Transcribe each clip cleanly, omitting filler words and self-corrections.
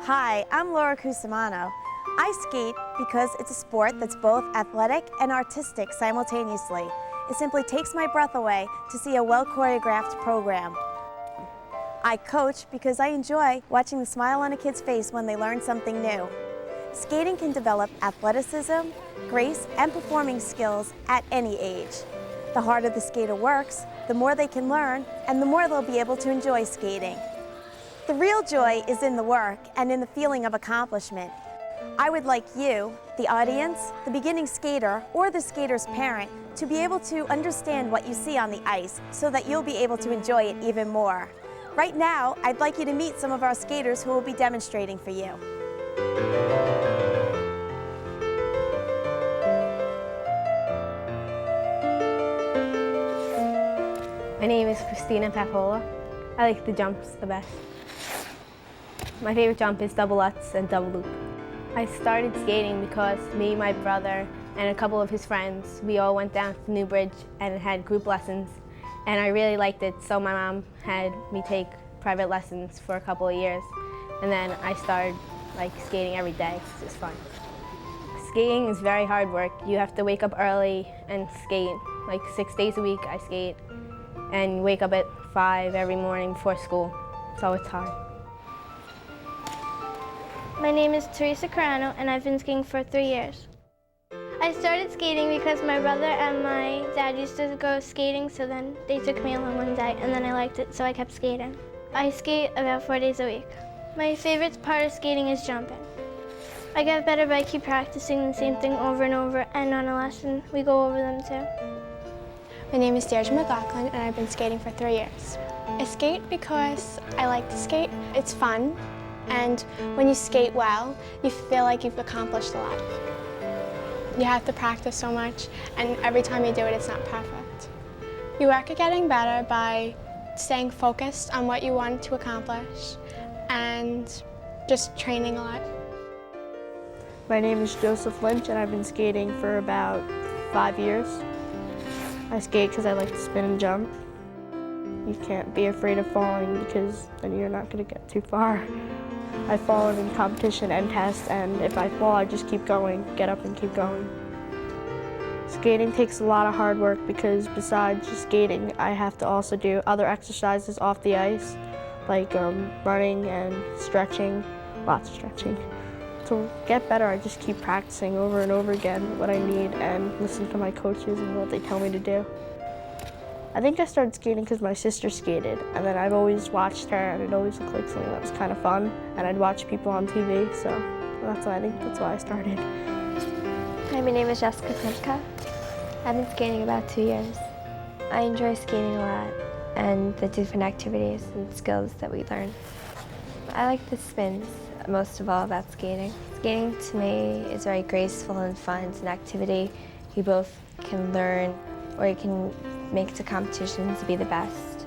Hi, I'm Lora Cusumano. I skate because it's a sport that's both athletic and artistic simultaneously. It simply takes my breath away to see a well-choreographed program. I coach because I enjoy watching the smile on a kid's face when they learn something new. Skating can develop athleticism, grace, and performing skills at any age. The harder the skater works, the more they can learn, and the more they'll be able to enjoy skating. The real joy is in the work and in the feeling of accomplishment. I would like you, the audience, the beginning skater, or the skater's parent, to be able to understand what you see on the ice so that you'll be able to enjoy it even more. Right now, I'd like you to meet some of our skaters who will be demonstrating for you. My name is Christina Papola. I like the jumps the best. My favorite jump is double Lutz and double loop. I started skating because me, my brother, and a couple of his friends, we all went down to Newbridge and had group lessons, and I really liked it, so my mom had me take private lessons for a couple of years, and then I started skating every day because it's fun. Skating is very hard work. You have to wake up early and skate. 6 days a week I skate, and wake up at 5 every morning before school, so it's hard. My name is Teresa Carano, and I've been skating for 3 years. I started skating because my brother and my dad used to go skating, so then they took me along one day, and then I liked it, so I kept skating. I skate about 4 days a week. My favorite part of skating is jumping. I get better by keep practicing the same thing over and over, and on a lesson, we go over them too. My name is Deirdre McLaughlin, and I've been skating for 3 years. I skate because I like to skate. It's fun. And when you skate well, you feel like you've accomplished a lot. You have to practice so much, and every time you do it, it's not perfect. You work at getting better by staying focused on what you want to accomplish and just training a lot. My name is Joseph Lynch, and I've been skating for about 5 years. I skate because I like to spin and jump. You can't be afraid of falling because then you're not going to get too far. I've fallen in competition and tests, and if I fall, I just keep going, get up and keep going. Skating takes a lot of hard work because besides just skating, I have to also do other exercises off the ice, like running and stretching, lots of stretching. To get better, I just keep practicing over and over again what I need and listen to my coaches and what they tell me to do. I think I started skating because my sister skated, and then I've always watched her, and it always looked like something that was kind of fun, and I'd watch people on TV, so that's why I started. Hi, my name is Jessica Klimka. I've been skating about 2 years. I enjoy skating a lot and the different activities and skills that we learn. I like the spins most of all about skating. Skating to me is very graceful and fun. It's an activity you both can learn or you can make to competition to be the best.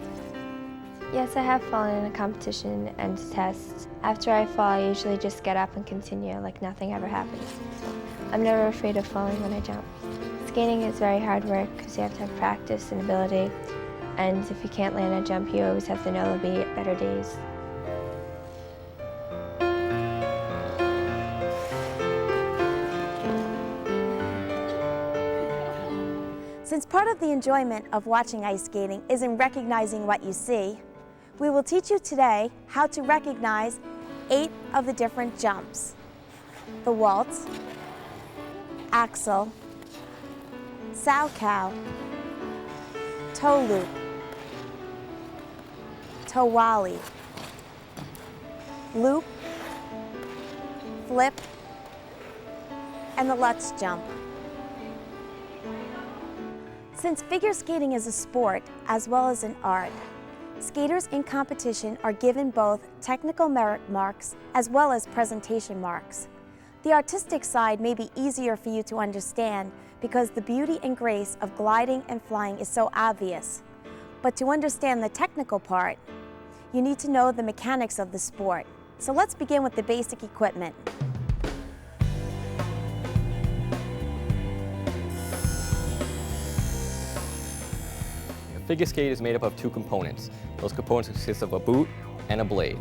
Yes, I have fallen in a competition and test. After I fall, I usually just get up and continue like nothing ever happens. I'm never afraid of falling when I jump. Skating is very hard work because you have to have practice and ability, and if you can't land a jump, you always have to know there'll be better days. Since part of the enjoyment of watching ice skating is in recognizing what you see, we will teach you today how to recognize 8 of the different jumps. The waltz, axel, salchow, toe loop, toe wally, loop, flip, and the Lutz jump. Since figure skating is a sport as well as an art, skaters in competition are given both technical merit marks as well as presentation marks. The artistic side may be easier for you to understand because the beauty and grace of gliding and flying is so obvious. But to understand the technical part, you need to know the mechanics of the sport. So let's begin with the basic equipment. Figure skate is made up of 2 components. Those components consist of a boot and a blade.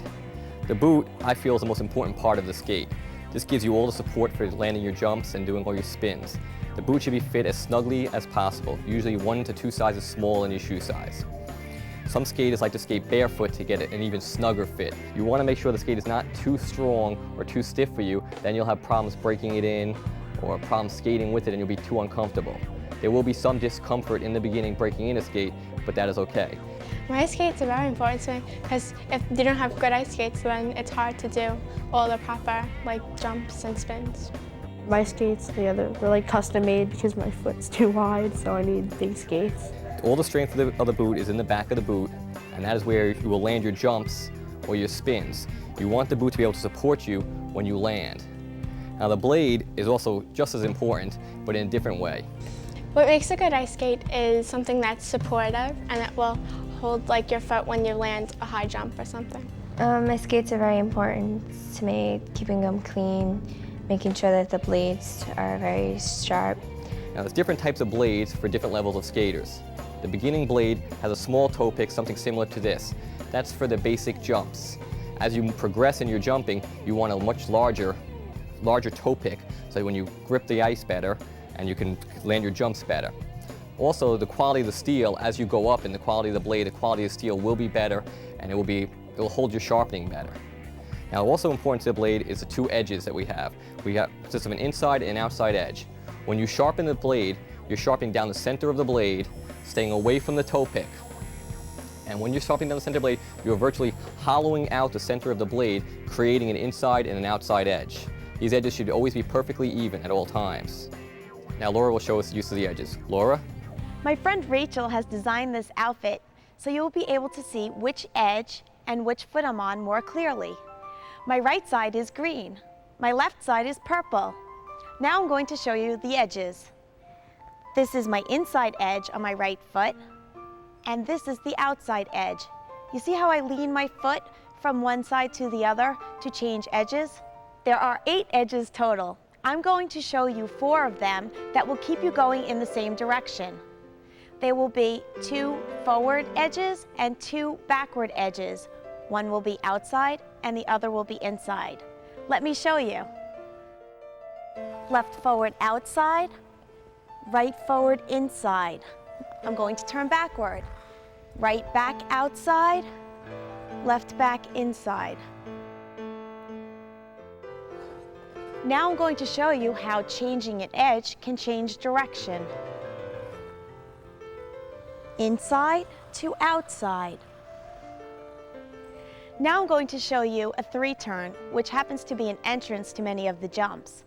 The boot, I feel, is the most important part of the skate. This gives you all the support for landing your jumps and doing all your spins. The boot should be fit as snugly as possible, usually 1 to 2 sizes smaller than your shoe size. Some skaters like to skate barefoot to get an even snugger fit. You want to make sure the skate is not too strong or too stiff for you, then you'll have problems breaking it in or problems skating with it and you'll be too uncomfortable. There will be some discomfort in the beginning breaking in a skate, but that is okay. My ice skates are very important to me because if you don't have good ice skates, then it's hard to do all the proper jumps and spins. My skates, yeah, they're like custom made because my foot's too wide, so I need big skates. All the strength of the boot is in the back of the boot, and that is where you will land your jumps or your spins. You want the boot to be able to support you when you land. Now the blade is also just as important, but in a different way. What makes a good ice skate is something that's supportive and that will hold your foot when you land a high jump or something. My skates are very important to me, keeping them clean, making sure that the blades are very sharp. Now there's different types of blades for different levels of skaters. The beginning blade has a small toe pick, something similar to this. That's for the basic jumps. As you progress in your jumping, you want a much larger toe pick, so when you grip the ice better and you can land your jumps better. Also, the quality of the steel, as you go up in the quality of the blade, the quality of the steel will be better and it will hold your sharpening better. Now also important to the blade is the 2 edges that we have. We have consists of an inside and outside edge. When you sharpen the blade, you're sharpening down the center of the blade, staying away from the toe pick. And when you're sharpening down the center of the blade, you're virtually hollowing out the center of the blade, creating an inside and an outside edge. These edges should always be perfectly even at all times. Now Laura will show us the use of the edges. Laura? My friend Rachel has designed this outfit so you will be able to see which edge and which foot I'm on more clearly. My right side is green. My left side is purple. Now I'm going to show you the edges. This is my inside edge on my right foot, and this is the outside edge. You see how I lean my foot from one side to the other to change edges? There are 8 edges total. I'm going to show you 4 of them that will keep you going in the same direction. There will be 2 forward edges and 2 backward edges. One will be outside and the other will be inside. Let me show you. Left forward outside, right forward inside. I'm going to turn backward. Right back outside, left back inside. Now I'm going to show you how changing an edge can change direction. Inside to outside. Now I'm going to show you a 3-turn, which happens to be an entrance to many of the jumps.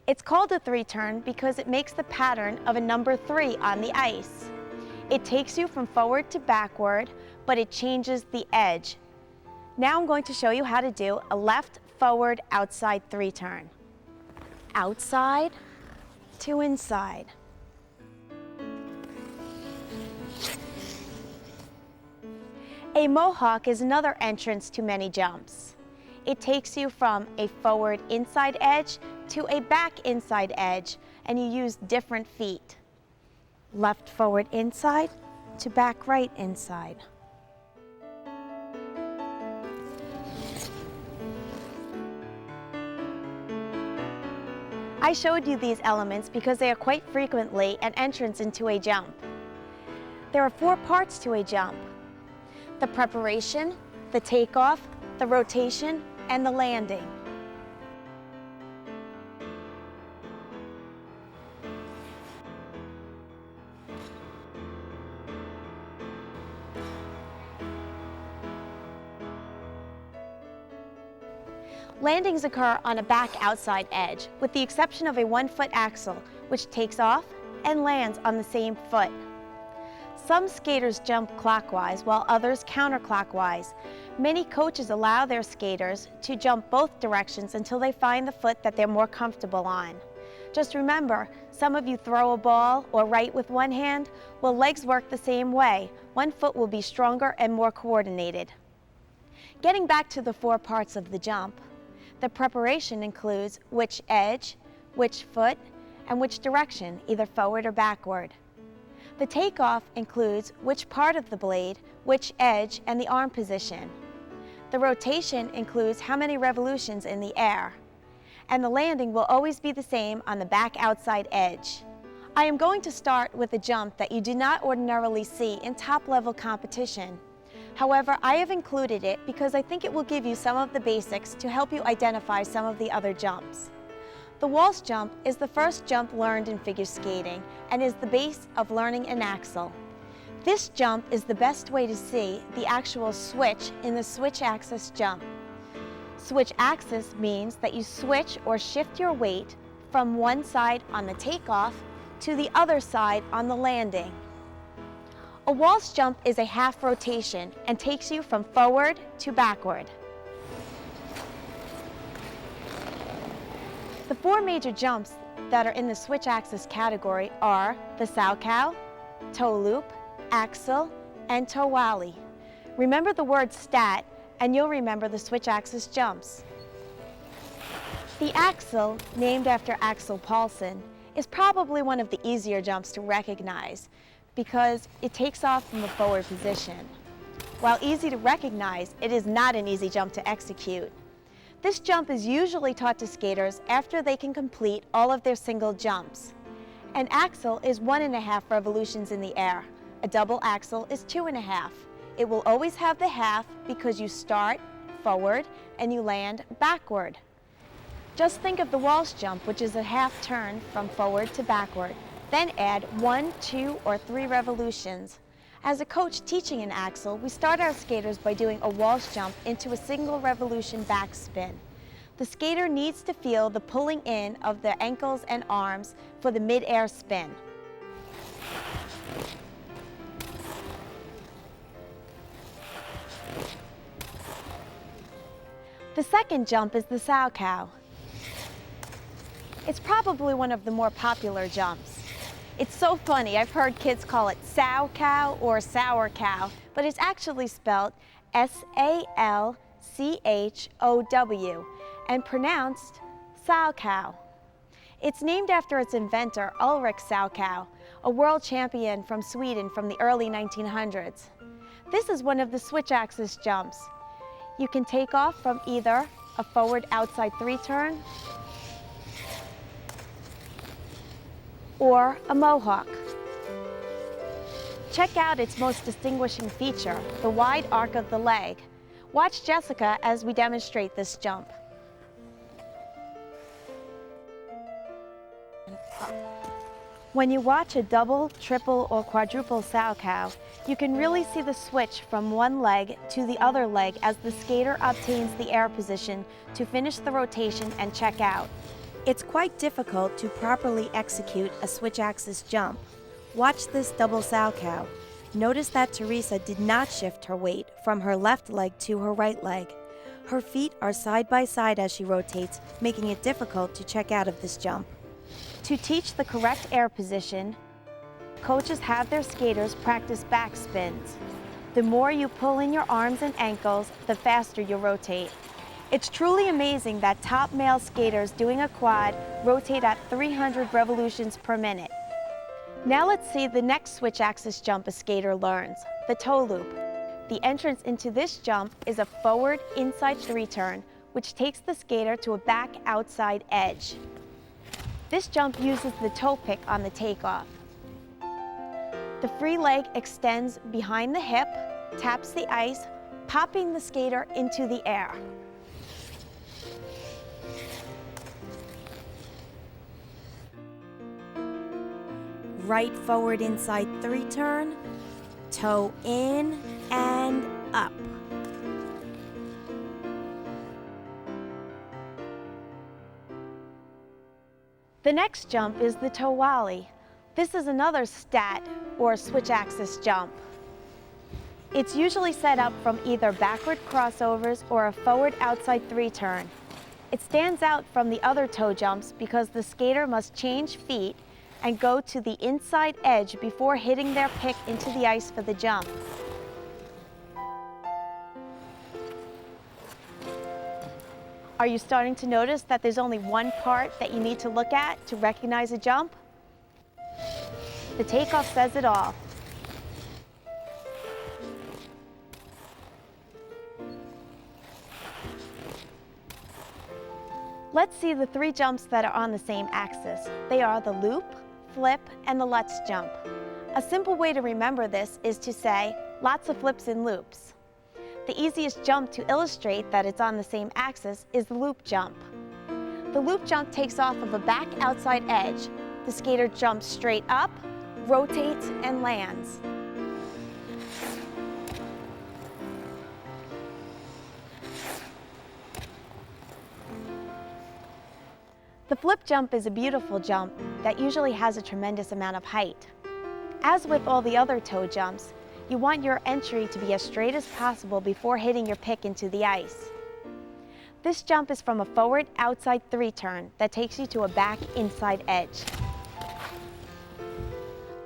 It's called a 3-turn because it makes the pattern of a number 3 on the ice. It takes you from forward to backward, but it changes the edge. Now I'm going to show you how to do a left, forward, outside 3-turn. Outside to inside. A mohawk is another entrance to many jumps. It takes you from a forward inside edge to a back inside edge, and you use different feet. Left forward inside to back right inside. I showed you these elements because they are quite frequently an entrance into a jump. There are 4 parts to a jump: the preparation, the takeoff, the rotation, and the landing. Landings occur on a back outside edge, with the exception of a 1-foot axle, which takes off and lands on the same foot. Some skaters jump clockwise while others counterclockwise. Many coaches allow their skaters to jump both directions until they find the foot that they're more comfortable on. Just remember, some of you throw a ball or write with one hand. Well, legs work the same way. One foot will be stronger and more coordinated. Getting back to the 4 parts of the jump, the preparation includes which edge, which foot, and which direction, either forward or backward. The takeoff includes which part of the blade, which edge, and the arm position. The rotation includes how many revolutions in the air. And the landing will always be the same on the back outside edge. I am going to start with a jump that you do not ordinarily see in top-level competition. However, I have included it because I think it will give you some of the basics to help you identify some of the other jumps. The waltz jump is the first jump learned in figure skating and is the base of learning an axel. This jump is the best way to see the actual switch in the switch axis jump. Switch axis means that you switch or shift your weight from one side on the takeoff to the other side on the landing. A waltz jump is a half rotation and takes you from forward to backward. The four major jumps that are in the switch axis category are the salchow, toe loop, axel, and toe wally. Remember the word stat and you'll remember the switch axis jumps. The axel, named after Axel Paulsen, is probably one of the easier jumps to recognize because it takes off from a forward position. While easy to recognize, it is not an easy jump to execute. This jump is usually taught to skaters after they can complete all of their single jumps. An axel is 1.5 revolutions in the air. A double axel is 2.5. It will always have the half because you start forward and you land backward. Just think of the waltz jump, which is a half turn from forward to backward. Then add 1, 2, or 3 revolutions. As a coach teaching an axel, we start our skaters by doing a waltz jump into a single revolution backspin. The skater needs to feel the pulling in of their ankles and arms for the mid-air spin. The second jump is the salchow. It's probably one of the more popular jumps. It's so funny, I've heard kids call it sow cow or sour cow, but it's actually spelled S-A-L-C-H-O-W and pronounced salchow. It's named after its inventor, Ulrich Salchow, a world champion from Sweden from the early 1900s. This is one of the switch axis jumps. You can take off from either a forward outside 3 turn or a mohawk. Check out its most distinguishing feature, the wide arc of the leg. Watch Jessica as we demonstrate this jump. When you watch a double, triple, or quadruple salchow, you can really see the switch from one leg to the other leg as the skater obtains the air position to finish the rotation and check out. It's quite difficult to properly execute a switch axis jump. Watch this double salchow. Notice that Teresa did not shift her weight from her left leg to her right leg. Her feet are side by side as she rotates, making it difficult to check out of this jump. To teach the correct air position, coaches have their skaters practice backspins. The more you pull in your arms and ankles, the faster you rotate. It's truly amazing that top male skaters doing a quad rotate at 300 revolutions per minute. Now let's see the next switch axis jump a skater learns, the toe loop. The entrance into this jump is a forward inside 3 turn, which takes the skater to a back outside edge. This jump uses the toe pick on the takeoff. The free leg extends behind the hip, taps the ice, popping the skater into the air. Right forward inside 3 turn, toe in and up. The next jump is the toe wally. This is another stat or switch axis jump. It's usually set up from either backward crossovers or a forward outside 3 turn. It stands out from the other toe jumps because the skater must change feet and go to the inside edge before hitting their pick into the ice for the jump. Are you starting to notice that there's only one part that you need to look at to recognize a jump? The takeoff says it all. Let's see the 3 jumps that are on the same axis. They are the loop, flip, and the Lutz jump. A simple way to remember this is to say, lots of flips and loops. The easiest jump to illustrate that it's on the same axis is the loop jump. The loop jump takes off of a back outside edge. The skater jumps straight up, rotates, and lands. The flip jump is a beautiful jump that usually has a tremendous amount of height. As with all the other toe jumps, you want your entry to be as straight as possible before hitting your pick into the ice. This jump is from a forward outside 3 turn that takes you to a back inside edge.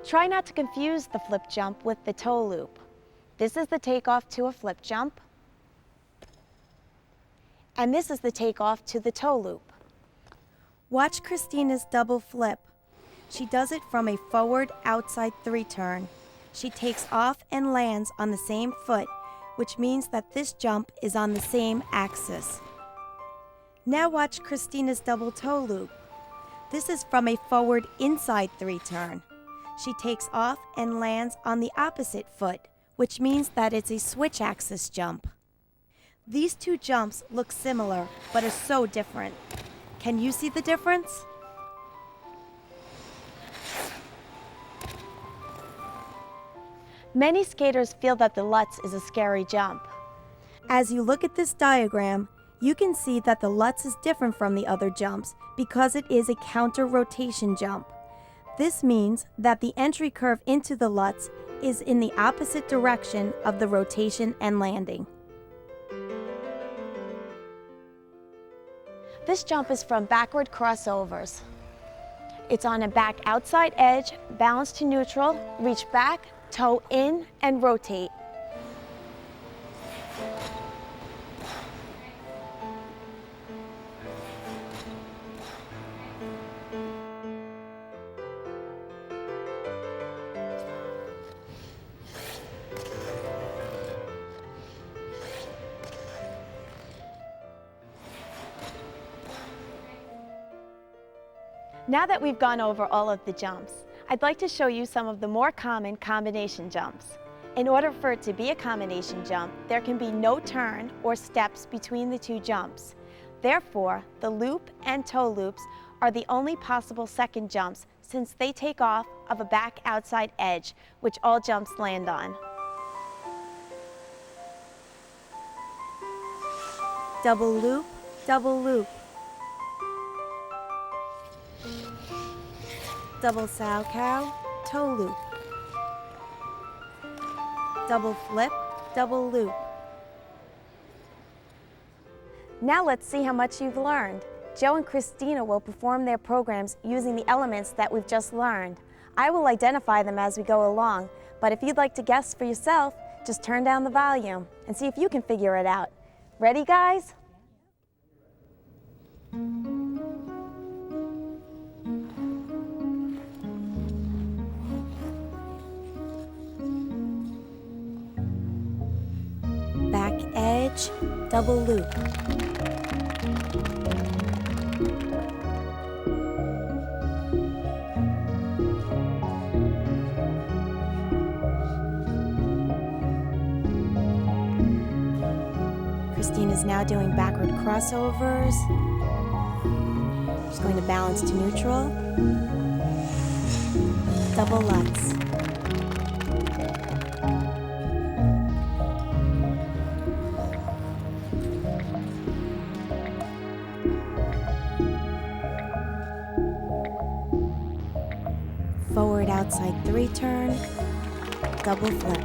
Try not to confuse the flip jump with the toe loop. This is the takeoff to a flip jump, and this is the takeoff to the toe loop. Watch Christina's double flip. She does it from a forward outside 3 turn. She takes off and lands on the same foot, which means that this jump is on the same axis. Now watch Christina's double toe loop. This is from a forward inside 3 turn. She takes off and lands on the opposite foot, which means that it's a switch axis jump. These 2 jumps look similar, but are so different. Can you see the difference? Many skaters feel that the Lutz is a scary jump. As you look at this diagram, you can see that the Lutz is different from the other jumps because it is a counter-rotation jump. This means that the entry curve into the Lutz is in the opposite direction of the rotation and landing. This jump is from backward crossovers. It's on a back outside edge, balance to neutral, reach back, toe in, and rotate. Now that we've gone over all of the jumps, I'd like to show you some of the more common combination jumps. In order for it to be a combination jump, there can be no turn or steps between the 2 jumps. Therefore, the loop and toe loops are the only possible second jumps since they take off of a back outside edge, which all jumps land on. Double loop, double loop. Double salchow, toe loop. Double flip, double loop. Now let's see how much you've learned. Joe and Christina will perform their programs using the elements that we've just learned. I will identify them as we go along, but if you'd like to guess for yourself, just turn down the volume and see if you can figure it out. Ready, guys? Back edge, double loop. Christina's now doing backward crossovers. She's going to balance to neutral. Double Lutz. Forward outside 3 turn, double flip.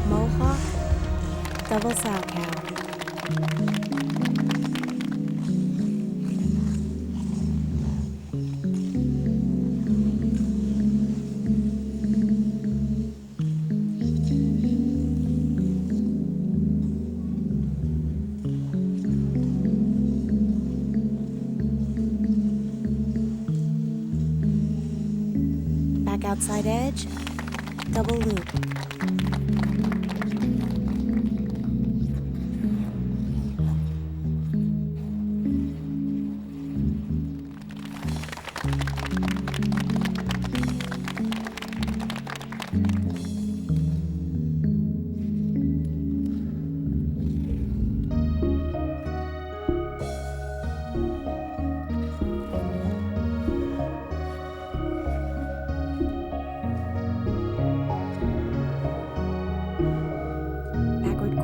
Mohawk, double salchow. outside edge, double loop.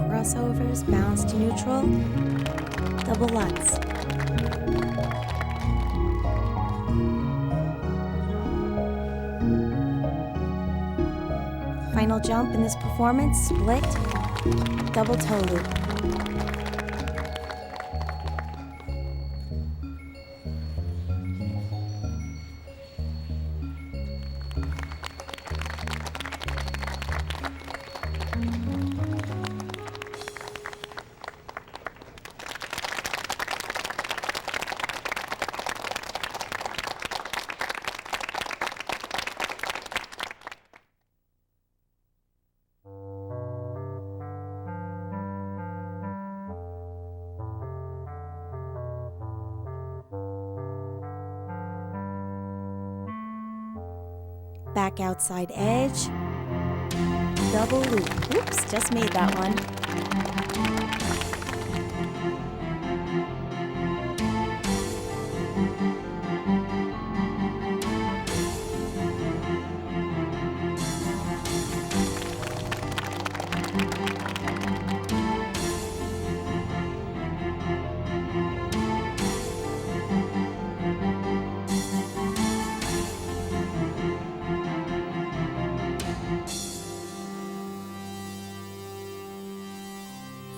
Crossovers, bounce to neutral, double lutz. Final jump in this performance, split, double toe loop. Back outside edge, double loop. Oops, just made that one.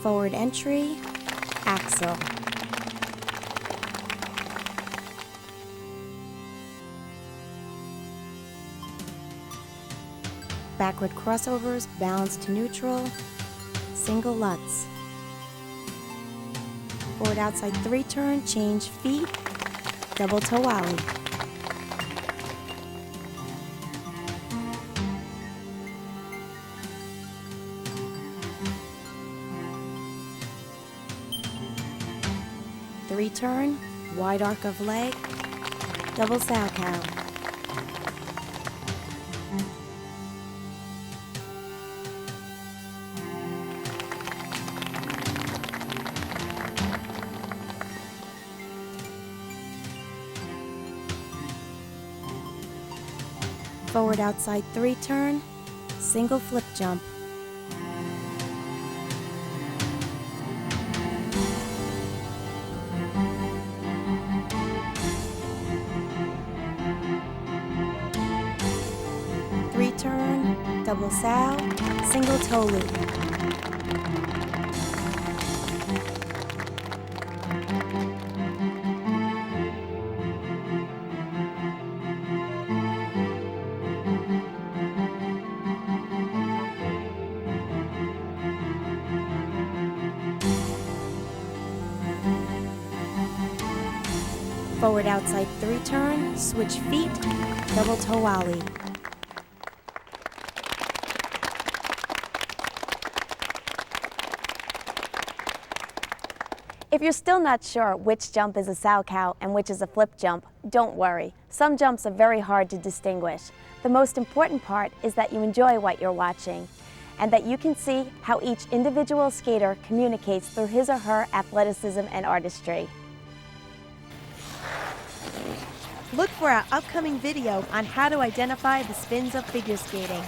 Forward entry, axel. Backward crossovers, balance to neutral, single lutz. Forward outside 3 turn, change feet, double toe ollie. Turn, wide arc of leg, double salchow. Forward outside 3 turn, single flip jump. Turn, double sow, single toe loop. Forward outside 3 turn, switch feet, double toe ollie. If you're still not sure which jump is a salchow and which is a flip jump, don't worry. Some jumps are very hard to distinguish. The most important part is that you enjoy what you're watching and that you can see how each individual skater communicates through his or her athleticism and artistry. Look for our upcoming video on how to identify the spins of figure skating.